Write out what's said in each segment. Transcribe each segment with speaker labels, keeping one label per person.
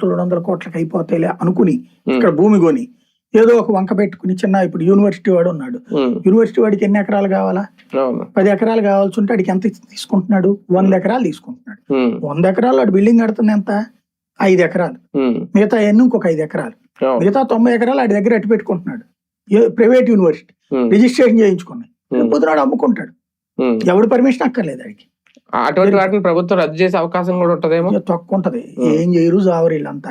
Speaker 1: 200 కోట్లకి అయిపోతాయిలే అనుకుని ఇక్కడ భూమి కొని ఏదో ఒక వంక పెట్టుకుని చిన్న ఇప్పుడు యూనివర్సిటీ వాడు ఉన్నాడు. యూనివర్సిటీ వాడికి ఎన్ని ఎకరాలు కావాలా? 10 ఎకరాలు కావాల్సి ఉంటే వాడికి ఎంత తీసుకుంటున్నాడు? 100 ఎకరాలు తీసుకుంటున్నాడు. 100 ఎకరాలు వాడు బిల్డింగ్ కడుతుంది ఎంత? 5 ఎకరాలు. మిగతా ఎన్ని ఇంకొక 5 ఎకరాలు. మిగతా 90 ఎకరాలు వాడి దగ్గర అట్టు పెట్టుకుంటున్నాడు. ప్రైవేట్ యూనివర్సిటీ రిజిస్ట్రేషన్ చేయించుకున్నాయి. పొద్దునాడు అమ్ముకుంటాడు. ఎవడు పర్మిషన్ అక్కర్లేదు వాడికి.
Speaker 2: అటువంటి వాటిని ప్రభుత్వం రద్దు చేసే అవకాశం కూడా ఉంటదేమో.
Speaker 1: తక్కువ ఉంటది. ఏం చేయరు జావరు వీళ్ళంతా.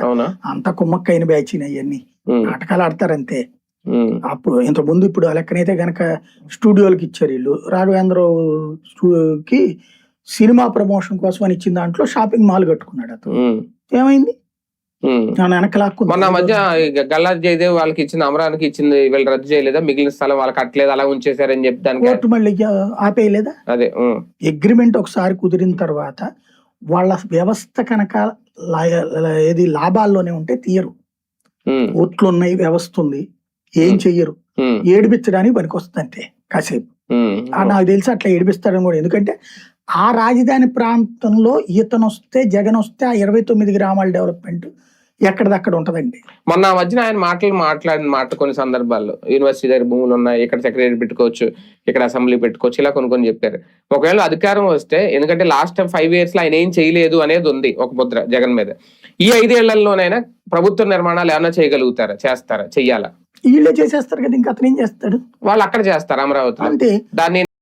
Speaker 1: అంతా కుమ్మక్కైన బ్యాచ్ అవన్నీ నాటకాలు ఆడతారంతే. అప్పుడు ఇంత ముందు ఇప్పుడు లెక్కనైతే గనక స్టూడియోలకి ఇచ్చారు వీళ్ళు. రాఘవేంద్రకి సినిమా ప్రమోషన్ కోసం అని ఇచ్చిన దాంట్లో షాపింగ్ మాల్ కట్టుకున్నాడు అతను. ఏమైంది?
Speaker 2: మొన్న మధ్య గల్లా జయదేవ్ వాళ్ళకి ఇచ్చింది, అమరానికి ఇచ్చింది, వీళ్ళు రద్దు చేయలేదా? మిగిలిన స్థలం వాళ్ళకి కట్టలేదు, అలా ఉంచేసారని చెప్తాను.
Speaker 1: కోర్టు మళ్ళీ ఆపేయలేదా?
Speaker 2: అదే
Speaker 1: అగ్రిమెంట్ ఒకసారి కుదిరిన తర్వాత వాళ్ళ వ్యవస్థ కనుక ఏది లాభాల్లోనే ఉంటే తీయరు. ఓట్లు ఉన్నాయి, వ్యవస్థ ఉంది, ఏం చెయ్యరు. ఏడిపించడానికి పనికొస్తుంది అంతే కాసేపు. నాకు తెలిసి అట్లా ఏడిపిస్తాడని కూడా. ఎందుకంటే ఆ రాజధాని ప్రాంతంలో ఈతను వస్తే, జగన్ వస్తే ఆ 29 గ్రామాల డెవలప్మెంట్ ఎక్కడిదక్కడ ఉంటదండి.
Speaker 2: మొన్న మధ్యన ఆయన మాట్లాడిన మాట కొన్ని సందర్భాల్లో యూనివర్సిటీ దగ్గర భూములు ఉన్నాయి, ఇక్కడ సెక్రటరీ పెట్టుకోవచ్చు, ఇక్కడ అసెంబ్లీ పెట్టుకోవచ్చు, ఇలా కొన్ని చెప్పారు. ఒకవేళ అధికారం వస్తే, ఎందుకంటే లాస్ట్ 5 years లో ఆయన ఏం చేయలేదు అనేది ఉంది ఒక ముద్ర జగన్ మీద. ఈ 5 ఏళ్లలోనైనా ప్రభుత్వ నిర్మాణాలు ఏమన్నా చేయగలుగుతారా? చేస్తారా? చెయ్యాలా?
Speaker 1: వీళ్ళే చేసేస్తారు కదా, ఇంకా అతను ఏం చేస్తాడు?
Speaker 2: వాళ్ళు అక్కడ చేస్తారు అమరావతి.
Speaker 1: అంతే.
Speaker 2: దాన్ని